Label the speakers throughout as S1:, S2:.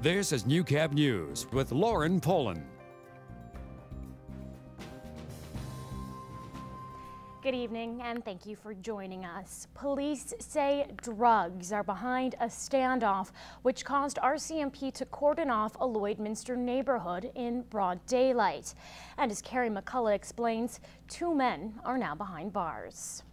S1: This is Newcap News with Lauren Poland.
S2: Good evening and thank you for joining us. Police say drugs are behind a standoff which caused RCMP to cordon off a Lloydminster neighborhood in broad daylight. And as Carrie McCullough explains, 2 men are now behind bars.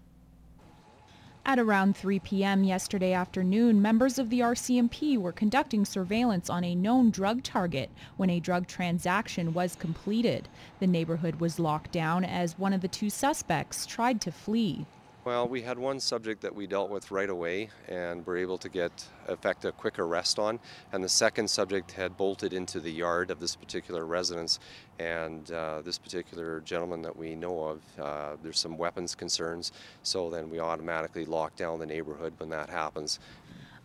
S3: At around 3 p.m. yesterday afternoon, members of the RCMP were conducting surveillance on a known drug target when a drug transaction was completed. The neighborhood was locked down as one of the 2 suspects tried to flee.
S4: Well, we had one subject that we dealt with right away and were able to effect a quick arrest on, and the second subject had bolted into the yard of this particular residence, and this particular gentleman that we know of, there's some weapons concerns, so then we automatically lock down the neighborhood when that happens.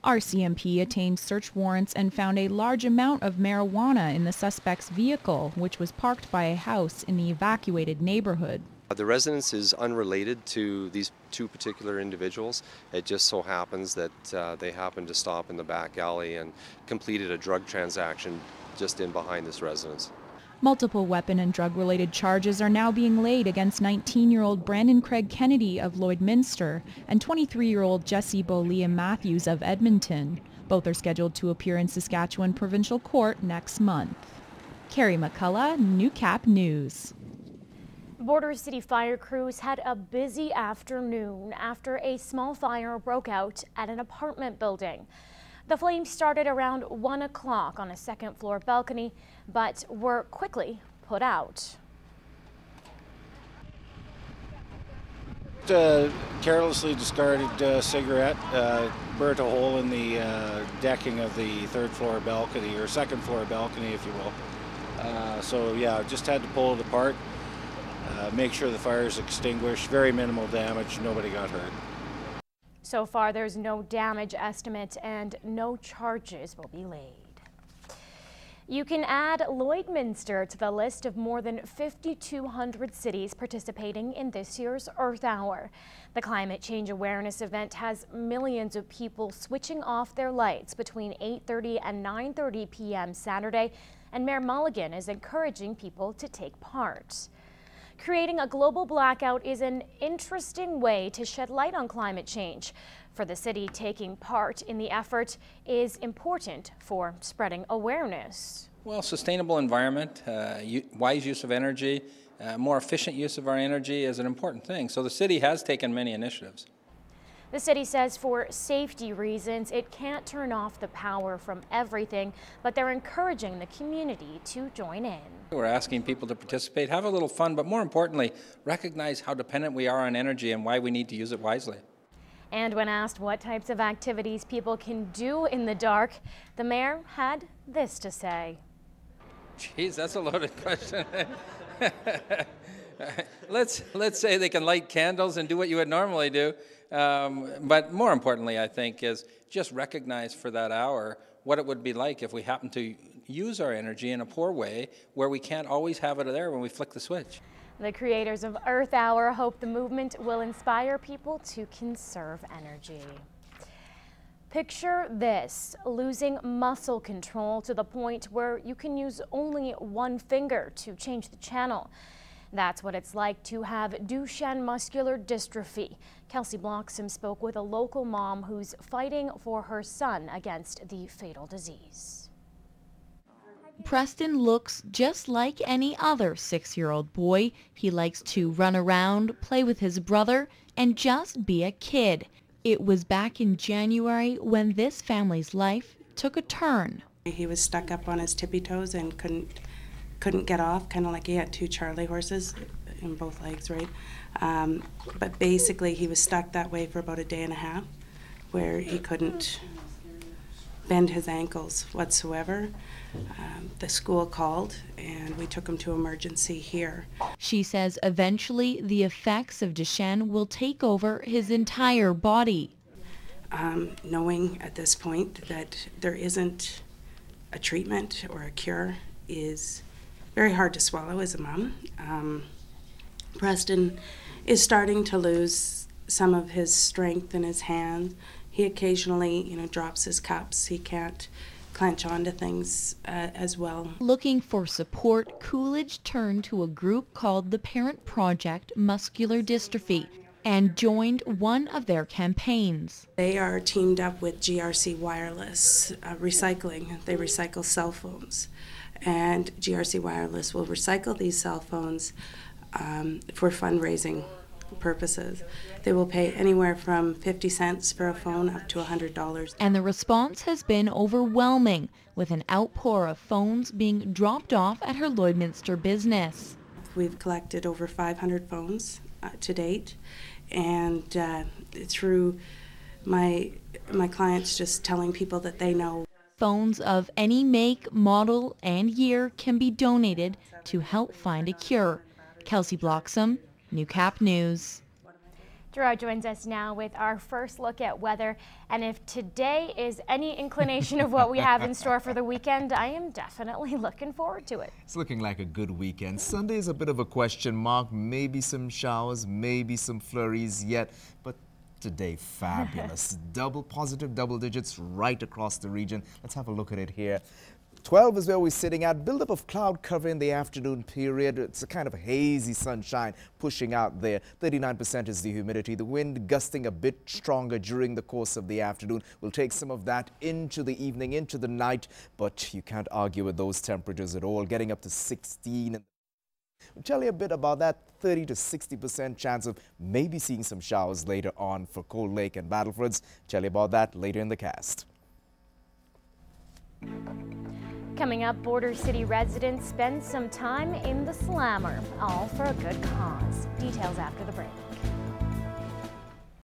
S3: RCMP obtained search warrants and found a large amount of marijuana in the suspect's vehicle, which was parked by a house in the evacuated neighborhood.
S4: The residence is unrelated to these 2 particular individuals. It just so happens that they happened to stop in the back alley and completed a drug transaction just in behind this residence.
S3: Multiple weapon and drug-related charges are now being laid against 19-year-old Brandon Craig Kennedy of Lloydminster and 23-year-old Jesse Bolia Matthews of Edmonton. Both are scheduled to appear in Saskatchewan Provincial Court next month. Carrie McCullough, Newcap News.
S2: Border City fire crews had a busy afternoon after a small fire broke out at an apartment building. The flames started around 1 o'clock on a 2nd floor balcony, but were quickly put out.
S5: Carelessly discarded cigarette burnt a hole in the decking of the 3rd floor balcony, or 2nd floor balcony, if you will. So yeah, just had to pull it apart. Make sure the fire is extinguished. Very minimal damage. Nobody got hurt.
S2: So far, there's no damage estimate and no charges will be laid. You can add Lloydminster to the list of more than 5,200 cities participating in this year's Earth Hour. The climate change awareness event has millions of people switching off their lights between 8:30 and 9:30 p.m. Saturday, and Mayor Mulligan is encouraging people to take part. Creating a global blackout is an interesting way to shed light on climate change. For the city, taking part in the effort is important for spreading awareness.
S6: Well, sustainable environment, wise use of energy, more efficient use of our energy is an important thing. So the city has taken many initiatives.
S2: The city says for safety reasons, it can't turn off the power from everything, but they're encouraging the community to join in.
S6: We're asking people to participate, have a little fun, but more importantly, recognize how dependent we are on energy and why we need to use it wisely.
S2: And when asked what types of activities people can do in the dark, the mayor had this to say.
S6: Geez, that's a loaded question. Let's say they can light candles and do what you would normally do. But more importantly, I think, is just recognize for that hour what it would be like if we happen to use our energy in a poor way where we can't always have it there when we flick the switch.
S2: The creators of Earth Hour hope the movement will inspire people to conserve energy. Picture this, losing muscle control to the point where you can use only one finger to change the channel. That's what it's like to have Duchenne muscular dystrophy. Kelsey Bloxham spoke with a local mom who's fighting for her son against the fatal disease.
S7: Preston looks just like any other 6-year-old boy. He likes to run around, play with his brother, and just be a kid. It was back in January when this family's life took a turn.
S8: He was stuck up on his tippy toes and couldn't get off, kind of like he had 2 Charlie horses in both legs, right? But basically he was stuck that way for about a day and a half, where he couldn't bend his ankles whatsoever. The school called and we took him to emergency here.
S7: She says eventually the effects of Duchenne will take over his entire body.
S8: Knowing at this point that there isn't a treatment or a cure is very hard to swallow as a mom. Preston is starting to lose some of his strength in his hands. He occasionally, drops his cups. He can't clench onto things as well.
S7: Looking for support, Coolidge turned to a group called the Parent Project Muscular Dystrophy and joined one of their campaigns.
S8: They are teamed up with GRC Wireless Recycling. They recycle cell phones, and GRC Wireless will recycle these cell phones for fundraising purposes. They will pay anywhere from 50 cents for a phone up to $100.
S7: And the response has been overwhelming, with an outpour of phones being dropped off at her Lloydminster business.
S8: We've collected over 500 phones to date, and through my clients just telling people that they know.
S7: Phones of any make, model, and year can be donated to help find a cure. Kelsey Bloxham, Newcap News.
S2: Gerard joins us now with our first look at weather, and if today is any inclination of what we have in store for the weekend, I am definitely looking forward to it.
S9: It's looking like a good weekend. Sunday is a bit of a question mark, maybe some showers, maybe some flurries yet, but today fabulous. Positive double digits right across the region. Let's have a look at it here. 12 is where we're sitting at. Buildup of cloud cover in the afternoon period. It's a kind of hazy sunshine pushing out there. 39% is the humidity. The wind gusting a bit stronger during the course of the afternoon. We'll take some of that into the evening, into the night, but you can't argue with those temperatures at all. Getting up to 16. We'll tell you a bit about that 30 to 60% chance of maybe seeing some showers later on for Cold Lake and Battlefords. Tell you about that later in the cast.
S2: Coming up, Border City residents spend some time in the slammer, all for a good cause. Details after the break.